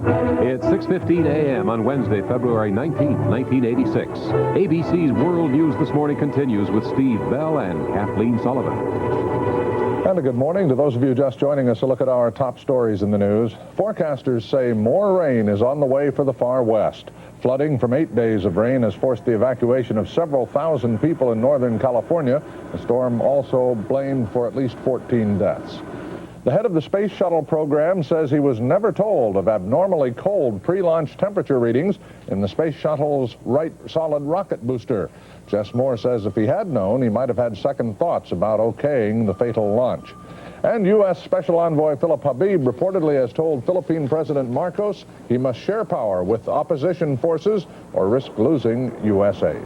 It's 6:15 a.m. on Wednesday, February 19th, 1986. ABC's World News This Morning continues with Steve Bell and Kathleen Sullivan. And a good morning to those of you just joining us. A look at our top stories in the news. Forecasters say more rain is on the way for the far west. Flooding from 8 days of rain has forced the evacuation of several thousand people in Northern California. The storm also blamed for at least 14 deaths. The head of the Space Shuttle program says he was never told of abnormally cold pre-launch temperature readings in the Space Shuttle's right solid rocket booster. Jess Moore says if he had known, he might have had second thoughts about okaying the fatal launch. And U.S. Special Envoy Philip Habib reportedly has told Philippine President Marcos he must share power with opposition forces or risk losing U.S. aid.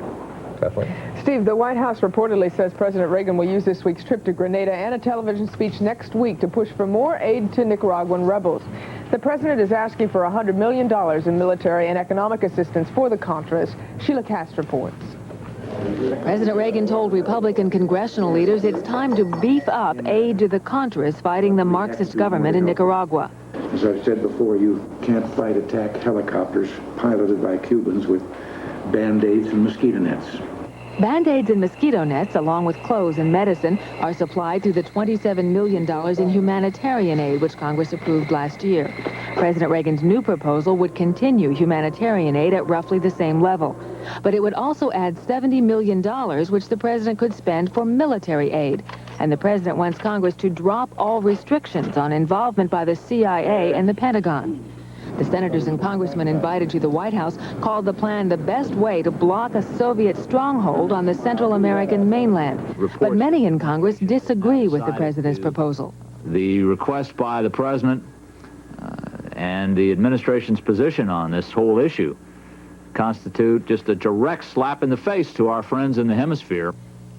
Kathleen. Steve, the White House reportedly says President Reagan will use this week's trip to Grenada and a television speech next week to push for more aid to Nicaraguan rebels. The president is asking for $100 million in military and economic assistance for the Contras. Sheila Cast reports. President Reagan told Republican congressional leaders it's time to beef up aid to the Contras fighting the Marxist government in Nicaragua. As I've said before, you can't fight attack helicopters piloted by Cubans with Band-Aids and mosquito nets. Band-Aids and mosquito nets, along with clothes and medicine, are supplied through the $27 million in humanitarian aid, which Congress approved last year. President Reagan's new proposal would continue humanitarian aid at roughly the same level. But it would also add $70 million, which the president could spend for military aid. And the president wants Congress to drop all restrictions on involvement by the CIA and the Pentagon. The senators and congressmen invited to the White House called the plan the best way to block a Soviet stronghold on the Central American mainland. But many in Congress disagree with the president's proposal. The request by the president and the administration's position on this whole issue constitute just a direct slap in the face to our friends in the hemisphere.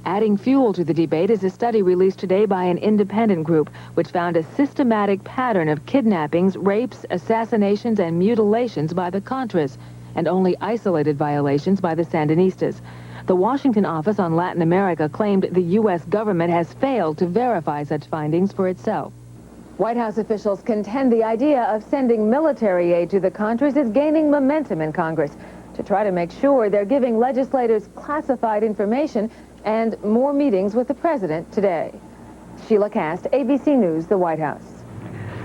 Adding fuel to the debate is a study released today by an independent group which found a systematic pattern of kidnappings, rapes, assassinations, and mutilations by the Contras, and only isolated violations by the Sandinistas. The Washington Office on Latin America claimed the U.S. government has failed to verify such findings for itself. White House officials contend the idea of sending military aid to the Contras is gaining momentum in Congress to try to make sure they're giving legislators classified information and more meetings with the president today. Sheila Cast, ABC News, the White House.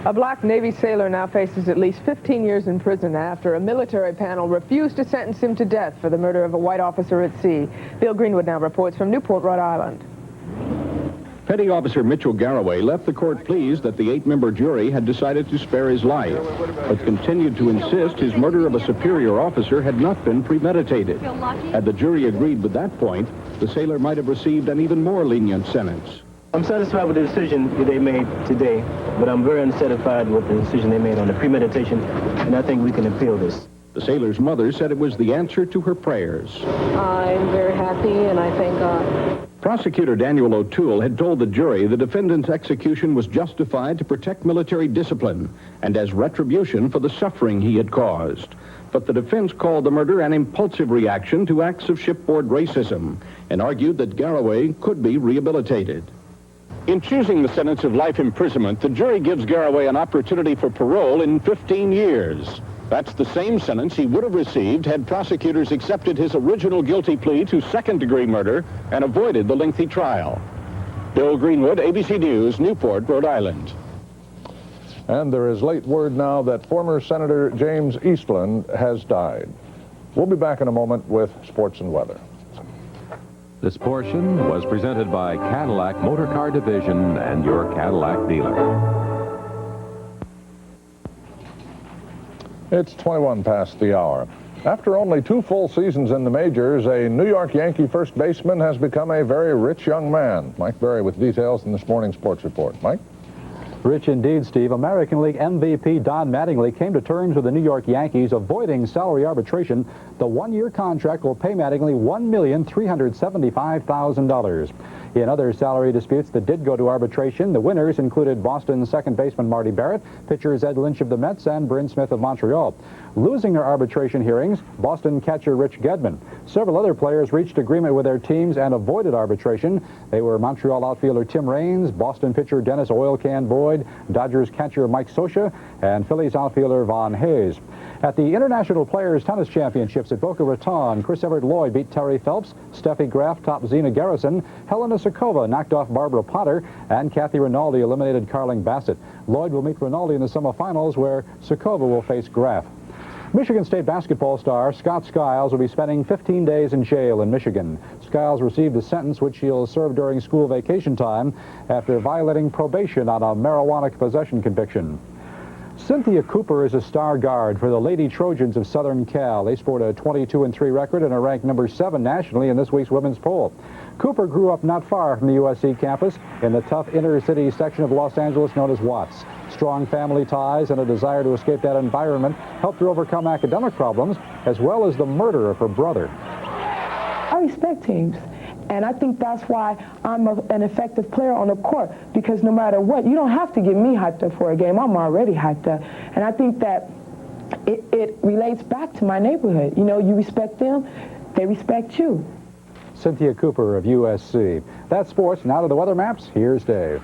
A black Navy sailor now faces at least 15 years in prison after a military panel refused to sentence him to death for the murder of a white officer at sea. Bill Greenwood now reports from Newport, Rhode Island. Petty Officer Mitchell Garraway left the court pleased that the 8-member jury had decided to spare his life, but continued to insist his murder of a superior officer had not been premeditated. Had the jury agreed with that point, the sailor might have received an even more lenient sentence. I'm satisfied with the decision that they made today, but I'm very unsatisfied with the decision they made on the premeditation, and I think we can appeal this. The sailor's mother said it was the answer to her prayers. I'm very happy, and I thank God. Prosecutor Daniel O'Toole had told the jury the defendant's execution was justified to protect military discipline and as retribution for the suffering he had caused. But the defense called the murder an impulsive reaction to acts of shipboard racism and argued that Garraway could be rehabilitated. In choosing the sentence of life imprisonment, the jury gives Garraway an opportunity for parole in 15 years. That's the same sentence he would have received had prosecutors accepted his original guilty plea to second-degree murder and avoided the lengthy trial. Bill Greenwood, ABC News, Newport, Rhode Island. And there is late word now that former Senator James Eastland has died. We'll be back in a moment with sports and weather. This portion was presented by Cadillac Motor Car Division and your Cadillac dealer. It's 21 past the hour. After only 2 full seasons in the majors, a New York Yankee first baseman has become a very rich young man. Mike Berry with details in this morning's sports report. Mike? Rich indeed, Steve. American League MVP Don Mattingly came to terms with the New York Yankees, avoiding salary arbitration. The 1-year contract will pay Mattingly $1,375,000. In other salary disputes that did go to arbitration, the winners included Boston second baseman Marty Barrett, pitchers Ed Lynch of the Mets, and Bryn Smith of Montreal. Losing their arbitration hearings, Boston catcher Rich Gedman. Several other players reached agreement with their teams and avoided arbitration. They were Montreal outfielder Tim Raines, Boston pitcher Dennis Oil Can Boyd, Dodgers catcher Mike Scioscia, and Phillies outfielder Von Hayes. At the International Players Tennis Championships at Boca Raton, Chris Everett Lloyd beat Terry Phelps, Steffi Graf topped Zina Garrison, Helena Sukova knocked off Barbara Potter, and Kathy Rinaldi eliminated Carling Bassett. Lloyd will meet Rinaldi in the semifinals, where Sukova will face Graf. Michigan State basketball star Scott Skiles will be spending 15 days in jail in Michigan. Skiles received a sentence which he'll serve during school vacation time after violating probation on a marijuana possession conviction. Cynthia Cooper is a star guard for the Lady Trojans of Southern Cal. They scored a 22-3 record and are ranked number 7 nationally in this week's women's poll. Cooper grew up not far from the USC campus in the tough inner-city section of Los Angeles known as Watts. Strong family ties and a desire to escape that environment helped her overcome academic problems, as well as the murder of her brother. I respect teams. And I think that's why I'm an effective player on the court, because no matter what, you don't have to get me hyped up for a game. I'm already hyped up. And I think that it relates back to my neighborhood. You know, you respect them, they respect you. Cynthia Cooper of USC. That's sports. Now to the weather maps. Here's Dave.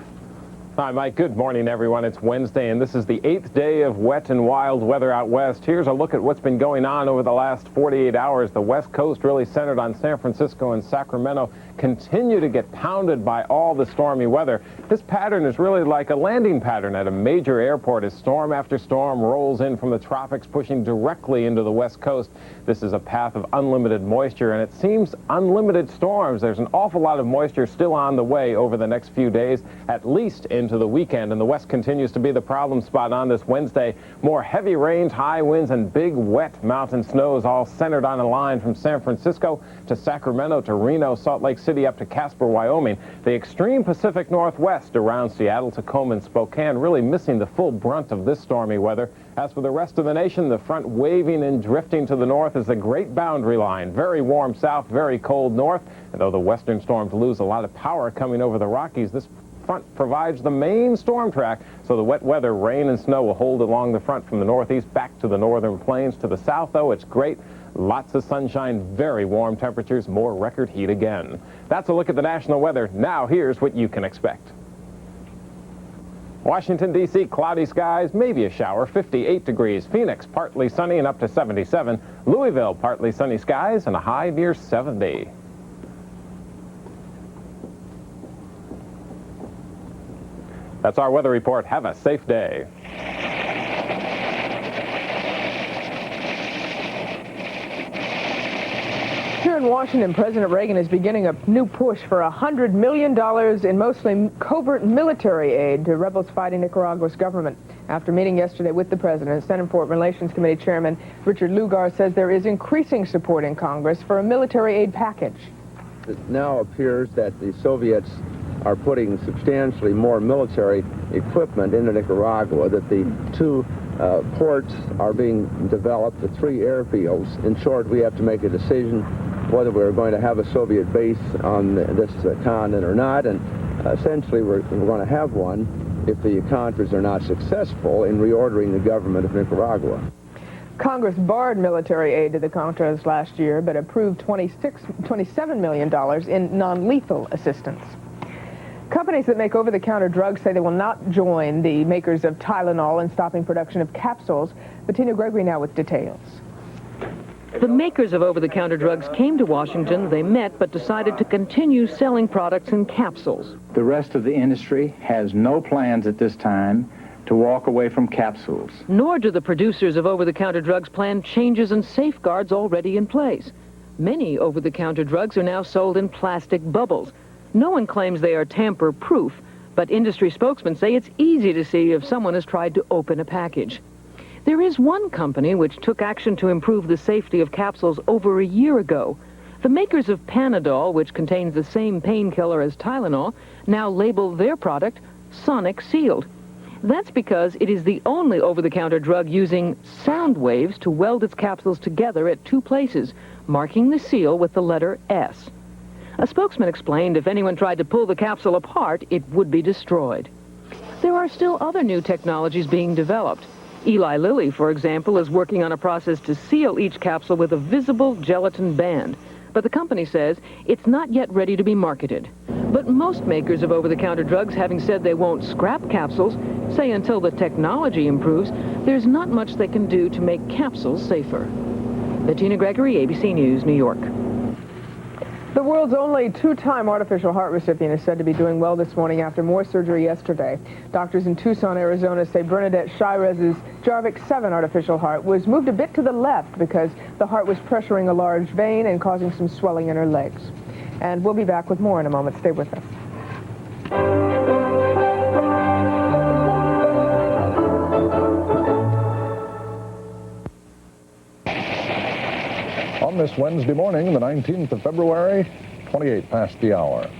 Hi, Mike. Good morning, everyone. It's Wednesday, and this is the 8th day of wet and wild weather out west. Here's a look at what's been going on over the last 48 hours. The west coast, really centered on San Francisco and Sacramento, continue to get pounded by all the stormy weather. This pattern is really like a landing pattern at a major airport as storm after storm rolls in from the tropics, pushing directly into the west coast. This is a path of unlimited moisture, and it seems unlimited storms. There's an awful lot of moisture still on the way over the next few days, at least into the weekend, and the west continues to be the problem spot on this Wednesday. More heavy rains, high winds, and big wet mountain snows, all centered on a line from San Francisco to Sacramento to Reno, Salt Lake City up to Casper, Wyoming. The extreme Pacific Northwest around Seattle, Tacoma, and Spokane really missing the full brunt of this stormy weather. As for the rest of the nation, the front waving and drifting to the north is the great boundary line. Very warm south, very cold north. And though the western storms lose a lot of power coming over the Rockies, this front provides the main storm track, so the wet weather, rain and snow will hold along the front from the northeast back to the northern plains. To the south, though, it's great. Lots of sunshine, very warm temperatures, more record heat again. That's a look at the national weather. Now here's what you can expect. Washington, D.C., cloudy skies, maybe a shower, 58 degrees. Phoenix, partly sunny and up to 77. Louisville, partly sunny skies and a high near 70. That's our weather report. Have a safe day. Here in Washington, President Reagan is beginning a new push for $100 million in mostly covert military aid to rebels fighting Nicaragua's government. After meeting yesterday with the president, Senate Foreign Relations Committee Chairman Richard Lugar says there is increasing support in Congress for a military aid package. It now appears that the Soviets are putting substantially more military equipment into Nicaragua, that the 2 ports are being developed, the 3 airfields. In short, we have to make a decision whether we're going to have a Soviet base on this continent or not, and essentially we're going to have one if the Contras are not successful in reordering the government of Nicaragua. Congress barred military aid to the Contras last year, but approved $27 million in non-lethal assistance. Companies that make over-the-counter drugs say they will not join the makers of Tylenol in stopping production of capsules. Bettina Gregory now with details. The makers of over-the-counter drugs came to Washington. They met but decided to continue selling products in capsules. The rest of the industry has no plans at this time to walk away from capsules. Nor do the producers of over-the-counter drugs plan changes and safeguards already in place. Many over-the-counter drugs are now sold in plastic bubbles. No one claims they are tamper-proof, but industry spokesmen say it's easy to see if someone has tried to open a package. There is one company which took action to improve the safety of capsules over a year ago. The makers of Panadol, which contains the same painkiller as Tylenol, now label their product Sonic Sealed. That's because it is the only over-the-counter drug using sound waves to weld its capsules together at 2 places, marking the seal with the letter S. A spokesman explained if anyone tried to pull the capsule apart, it would be destroyed. There are still other new technologies being developed. Eli Lilly, for example, is working on a process to seal each capsule with a visible gelatin band. But the company says it's not yet ready to be marketed. But most makers of over-the-counter drugs, having said they won't scrap capsules, say until the technology improves, there's not much they can do to make capsules safer. Bettina Gregory, ABC News, New York. The world's only two-time artificial heart recipient is said to be doing well this morning after more surgery yesterday. Doctors in Tucson, Arizona say Bernadette Shirez's Jarvik 7 artificial heart was moved a bit to the left because the heart was pressuring a large vein and causing some swelling in her legs. And we'll be back with more in a moment. Stay with us. On this Wednesday morning, the 19th of February, 28 past the hour.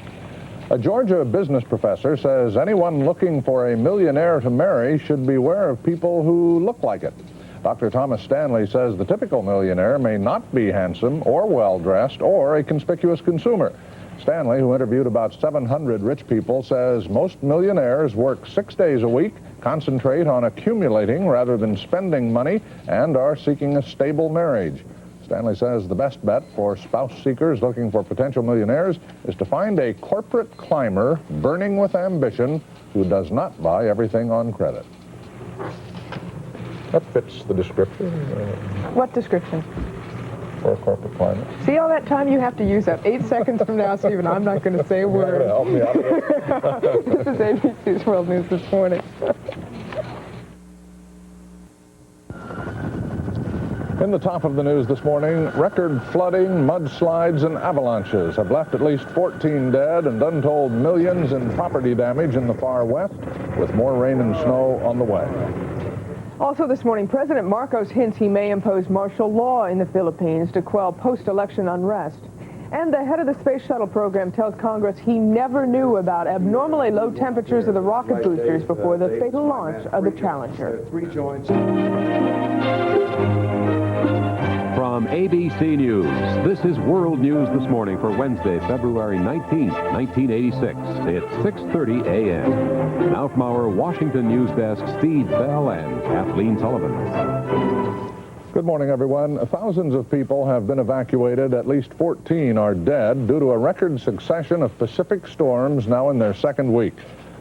A Georgia business professor says anyone looking for a millionaire to marry should beware of people who look like it. Dr. Thomas Stanley says the typical millionaire may not be handsome or well-dressed or a conspicuous consumer. Stanley, who interviewed about 700 rich people, says most millionaires work 6 days a week, concentrate on accumulating rather than spending money, and are seeking a stable marriage. Stanley says the best bet for spouse seekers looking for potential millionaires is to find a corporate climber burning with ambition who does not buy everything on credit. That fits the description. What description? For a corporate climber. See all that time you have to use up. 8 seconds from now, Stephen, I'm not going to say a word. Help me out of it. This is ABC's World News this morning. In the top of the news this morning, record flooding, mudslides, and avalanches have left at least 14 dead and untold millions in property damage in the far west, with more rain and snow on the way. Also this morning, President Marcos hints he may impose martial law in the Philippines to quell post-election unrest. And the head of the Space Shuttle program tells Congress he never knew about abnormally low temperatures of the rocket boosters before the fatal launch of the Challenger. From ABC News, this is World News this morning for Wednesday, February 19th, 1986. It's 6:30 a.m. Now from our Washington News Desk, Steve Bell and Kathleen Sullivan. Good morning, everyone. Thousands of people have been evacuated. At least 14 are dead due to a record succession of Pacific storms now in their second week.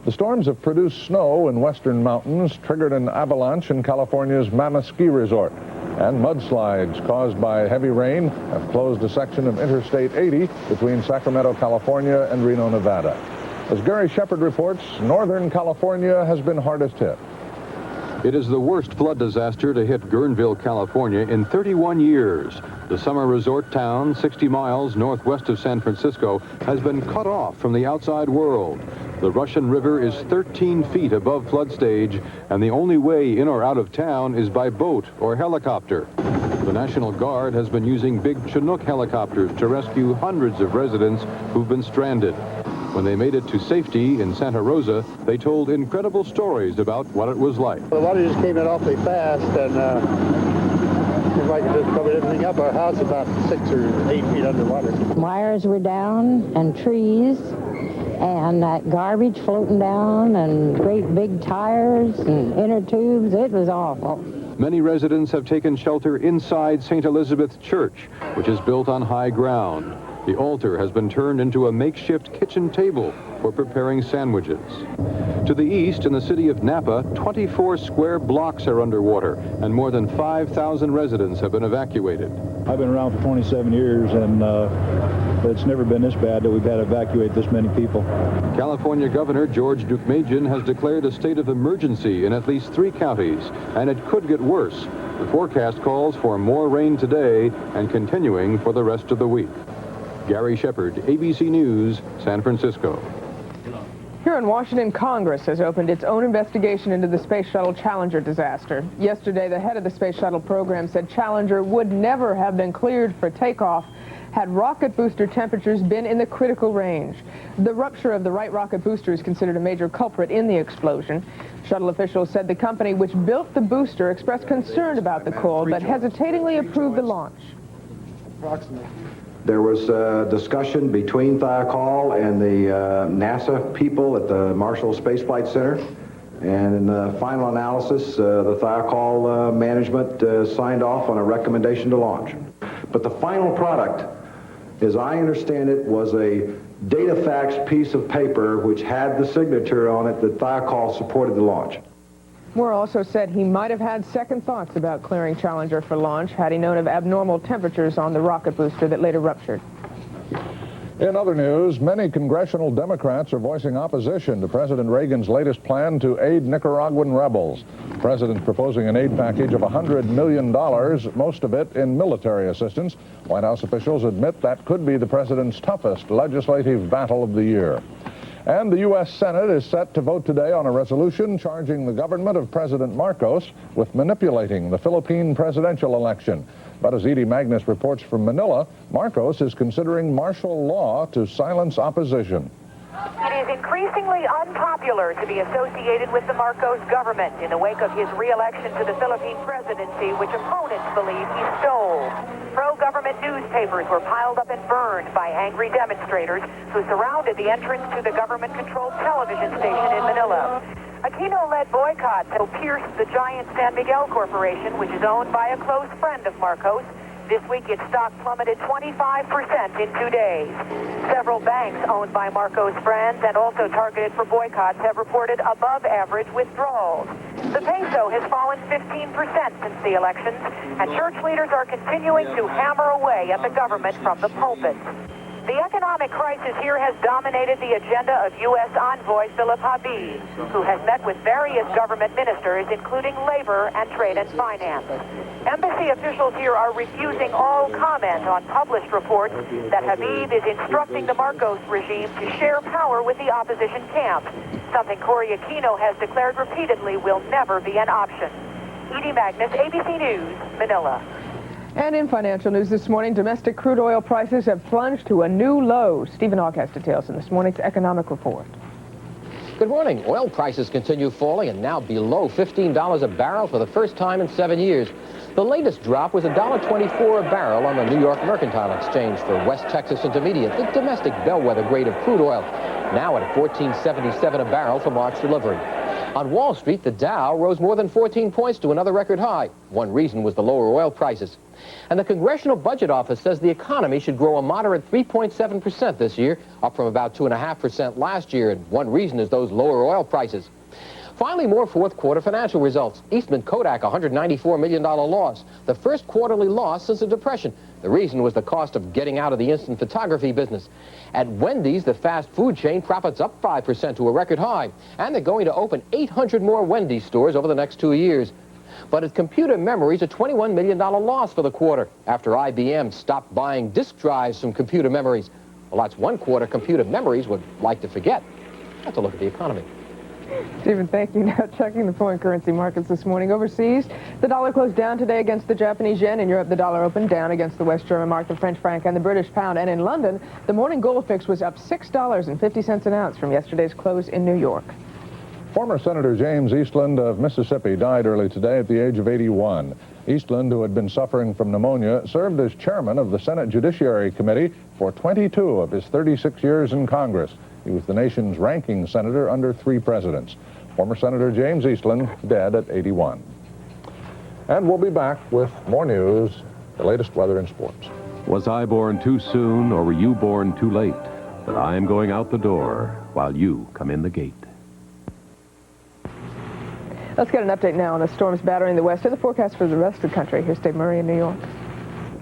The storms have produced snow in western mountains, triggered an avalanche in California's Mammoth Ski Resort, and mudslides caused by heavy rain have closed a section of Interstate 80 between Sacramento, California and Reno, Nevada. As Gary Shepard reports, Northern California has been hardest hit. It is the worst flood disaster to hit Guerneville, California in 31 years. The summer resort town, 60 miles northwest of San Francisco, has been cut off from the outside world. The Russian River is 13 feet above flood stage, and the only way in or out of town is by boat or helicopter. The National Guard has been using big Chinook helicopters to rescue hundreds of residents who've been stranded. When they made it to safety in Santa Rosa, they told incredible stories about what it was like. The water just came in awfully fast, and seemed like it just covered everything up. Our house is about 6 or 8 feet underwater. Wires were down, and trees, and garbage floating down, and great big tires and inner tubes. It was awful. Many residents have taken shelter inside St. Elizabeth Church, which is built on high ground. The altar has been turned into a makeshift kitchen table for preparing sandwiches. To the east, in the city of Napa, 24 square blocks are underwater, and more than 5,000 residents have been evacuated. I've been around for 27 years, and it's never been this bad that we've had to evacuate this many people. California Governor George Deukmejian has declared a state of emergency in at least 3 counties, and it could get worse. The forecast calls for more rain today and continuing for the rest of the week. Gary Shepard, ABC News, San Francisco. Here in Washington, Congress has opened its own investigation into the Space Shuttle Challenger disaster. Yesterday, the head of the Space Shuttle program said Challenger would never have been cleared for takeoff had rocket booster temperatures been in the critical range. The rupture of the right rocket booster is considered a major culprit in the explosion. Shuttle officials said the company which built the booster expressed concern about the call, but hesitatingly approved the launch. Approximately There was discussion between Thiokol and the NASA people at the Marshall Space Flight Center. And in the final analysis, the Thiokol management signed off on a recommendation to launch. But the final product, as I understand it, was a data fax piece of paper which had the signature on it that Thiokol supported the launch. Moore also said he might have had second thoughts about clearing Challenger for launch had he known of abnormal temperatures on the rocket booster that later ruptured. In other news, many congressional Democrats are voicing opposition to President Reagan's latest plan to aid Nicaraguan rebels. The president's proposing an aid package of $100 million, most of it in military assistance. White House officials admit that could be the president's toughest legislative battle of the year. And the U.S. Senate is set to vote today on a resolution charging the government of President Marcos with manipulating the Philippine presidential election. But as Edie Magnus reports from Manila, Marcos is considering martial law to silence opposition. It is increasingly unpopular to be associated with the Marcos government in the wake of his re-election to the Philippine presidency, which opponents believe he stole. Pro-government newspapers were piled up and burned by angry demonstrators who surrounded the entrance to the government-controlled television station in Manila. Aquino-led boycotts have pierced the giant San Miguel Corporation, which is owned by a close friend of Marcos. This week, its stock plummeted 25% in 2 days. Several banks owned by Marcos' friends and also targeted for boycotts have reported above-average withdrawals. The peso has fallen 15% since the elections, and church leaders are continuing to hammer away at the government from the pulpit. The economic crisis here has dominated the agenda of U.S. envoy Philip Habib, who has met with various government ministers, including labor and trade and finance. Embassy officials here are refusing all comment on published reports that Habib is instructing the Marcos regime to share power with the opposition camp, something Cory Aquino has declared repeatedly will never be an option. Edie Magnus, ABC News, Manila. And in financial news this morning, domestic crude oil prices have plunged to a new low. Stephen Hawk has details in this morning's economic report. Good morning. Oil prices continue falling and now below $15 a barrel for the first time in 7 years. The latest drop was $1.24 a barrel on the New York Mercantile Exchange for West Texas Intermediate, the domestic bellwether grade of crude oil, now at $14.77 a barrel for March delivery. On Wall Street, the Dow rose more than 14 points to another record high. One reason was the lower oil prices. And the Congressional Budget Office says the economy should grow a moderate 3.7% this year, up from about 2.5% last year, and one reason is those lower oil prices. Finally, more fourth quarter financial results. Eastman Kodak, $194 million loss, the first quarterly loss since the Depression. The reason was the cost of getting out of the instant photography business. At Wendy's, the fast food chain, profits up 5% to a record high, and they're going to open 800 more Wendy's stores over the next 2 years. But at Computer Memories, a $21 million loss for the quarter after IBM stopped buying disk drives from Computer Memories. Well, that's one quarter Computer Memories would like to forget. That's a look at the economy. Stephen, thank you. Now checking the foreign currency markets this morning. Overseas, the dollar closed down today against the Japanese yen. In Europe, the dollar opened down against the West German mark, the French franc, and the British pound. And in London, the morning gold fix was up $6.50 an ounce from yesterday's close in New York. Former Senator James Eastland of Mississippi died early today at the age of 81. Eastland, who had been suffering from pneumonia, served as chairman of the Senate Judiciary Committee for 22 of his 36 years in Congress. He was the nation's ranking senator under 3 presidents. Former Senator James Eastland, dead at 81. And we'll be back with more news, the latest weather and sports. Was I born too soon, or were you born too late? But I am going out the door while you come in the gate. Let's get an update now on the storms battering the west and the forecast for the rest of the country. Here's Dave Murray in New York.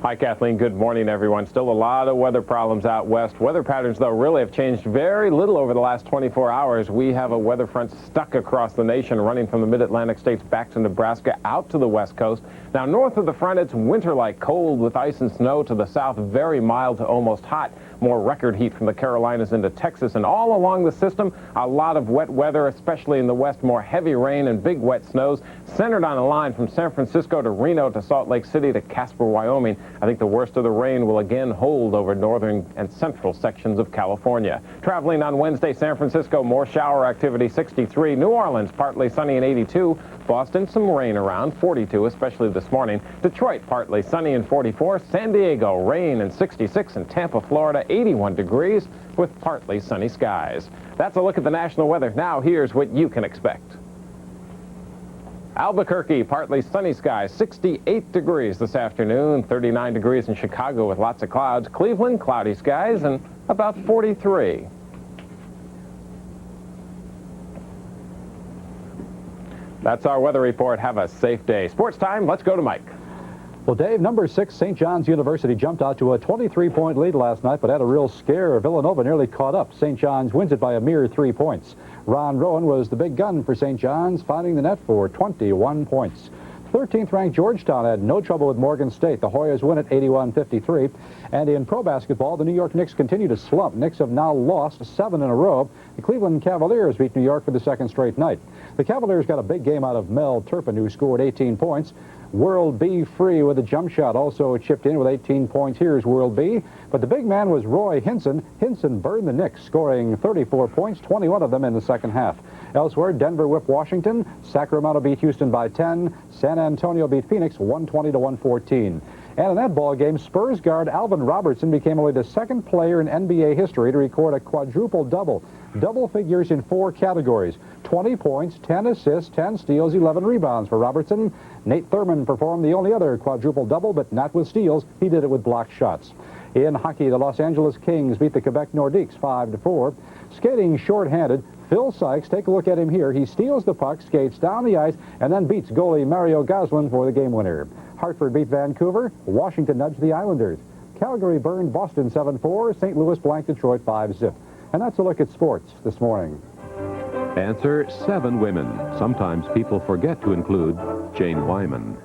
Hi, Kathleen. Good morning, everyone. Still a lot of weather problems out west. Weather patterns, though, really have changed very little over the last 24 hours. We have a weather front stuck across the nation, running from the mid-Atlantic states back to Nebraska out to the west coast. Now, north of the front, it's winter-like, cold with ice and snow. To the south, very mild to almost hot. More record heat from the Carolinas into Texas. And all along the system, a lot of wet weather, especially in the west, more heavy rain and big wet snows, centered on a line from San Francisco to Reno to Salt Lake City to Casper, Wyoming. I think the worst of the rain will again hold over northern and central sections of California. Traveling on Wednesday, San Francisco, more shower activity, 63. New Orleans, partly sunny and 82. Boston, some rain around, 42, especially this morning. Detroit, partly sunny and 44. San Diego, rain and 66. And Tampa, Florida, 81 degrees with partly sunny skies. That's a look at the national weather. Now here's what you can expect. Albuquerque, partly sunny skies, 68 degrees this afternoon, 39 degrees in Chicago with lots of clouds. Cleveland, cloudy skies and about 43. That's our weather report. Have a safe day. Sports time. Let's go to Mike. Well, Dave, number 6, St. John's University jumped out to a 23-point lead last night, but had a real scare. Villanova nearly caught up. St. John's wins it by a mere 3 points. Ron Rowan was the big gun for St. John's, finding the net for 21 points. 13th-ranked Georgetown had no trouble with Morgan State. The Hoyas win at 81-53. And in pro basketball, the New York Knicks continue to slump. Knicks have now lost 7 in a row. The Cleveland Cavaliers beat New York for the second straight night. The Cavaliers got a big game out of Mel Turpin, who scored 18 points. World B free with a jump shot also chipped in with 18 points. Here's World B. But the big man was Roy Hinson. Hinson burned the Knicks, scoring 34 points, 21 of them in the second half. Elsewhere, Denver whipped Washington. Sacramento beat Houston by 10. San Antonio beat Phoenix 120-114. And in that ball game, Spurs guard Alvin Robertson became only the second player in NBA history to record a quadruple-double. Double figures in 4 categories. 20 points, 10 assists, 10 steals, 11 rebounds for Robertson. Nate Thurmond performed the only other quadruple-double, but not with steals. He did it with blocked shots. In hockey, the Los Angeles Kings beat the Quebec Nordiques 5-4. Skating shorthanded, Phil Sykes, take a look at him here. He steals the puck, skates down the ice, and then beats goalie Mario Goslin for the game winner. Hartford beat Vancouver. Washington nudged the Islanders. Calgary burned Boston 7-4. St. Louis blanked Detroit 5-0. And that's a look at sports this morning. Answer: 7 women. Sometimes people forget to include Jane Wyman.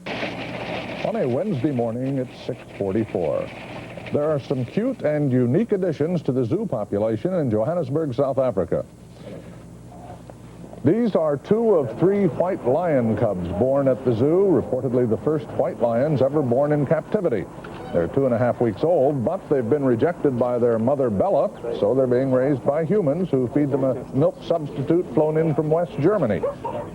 On a Wednesday morning at 6:44. There are some cute and unique additions to the zoo population in Johannesburg, South Africa. These are 2 of 3 white lion cubs born at the zoo, reportedly the first white lions ever born in captivity. They're 2.5 weeks old, but they've been rejected by their mother Bella, so they're being raised by humans who feed them a milk substitute flown in from West Germany.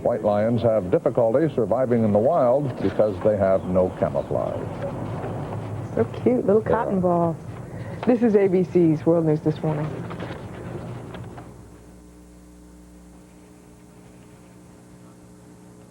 White lions have difficulty surviving in the wild because they have no camouflage. So cute, little cotton balls. This is ABC's World News This Morning.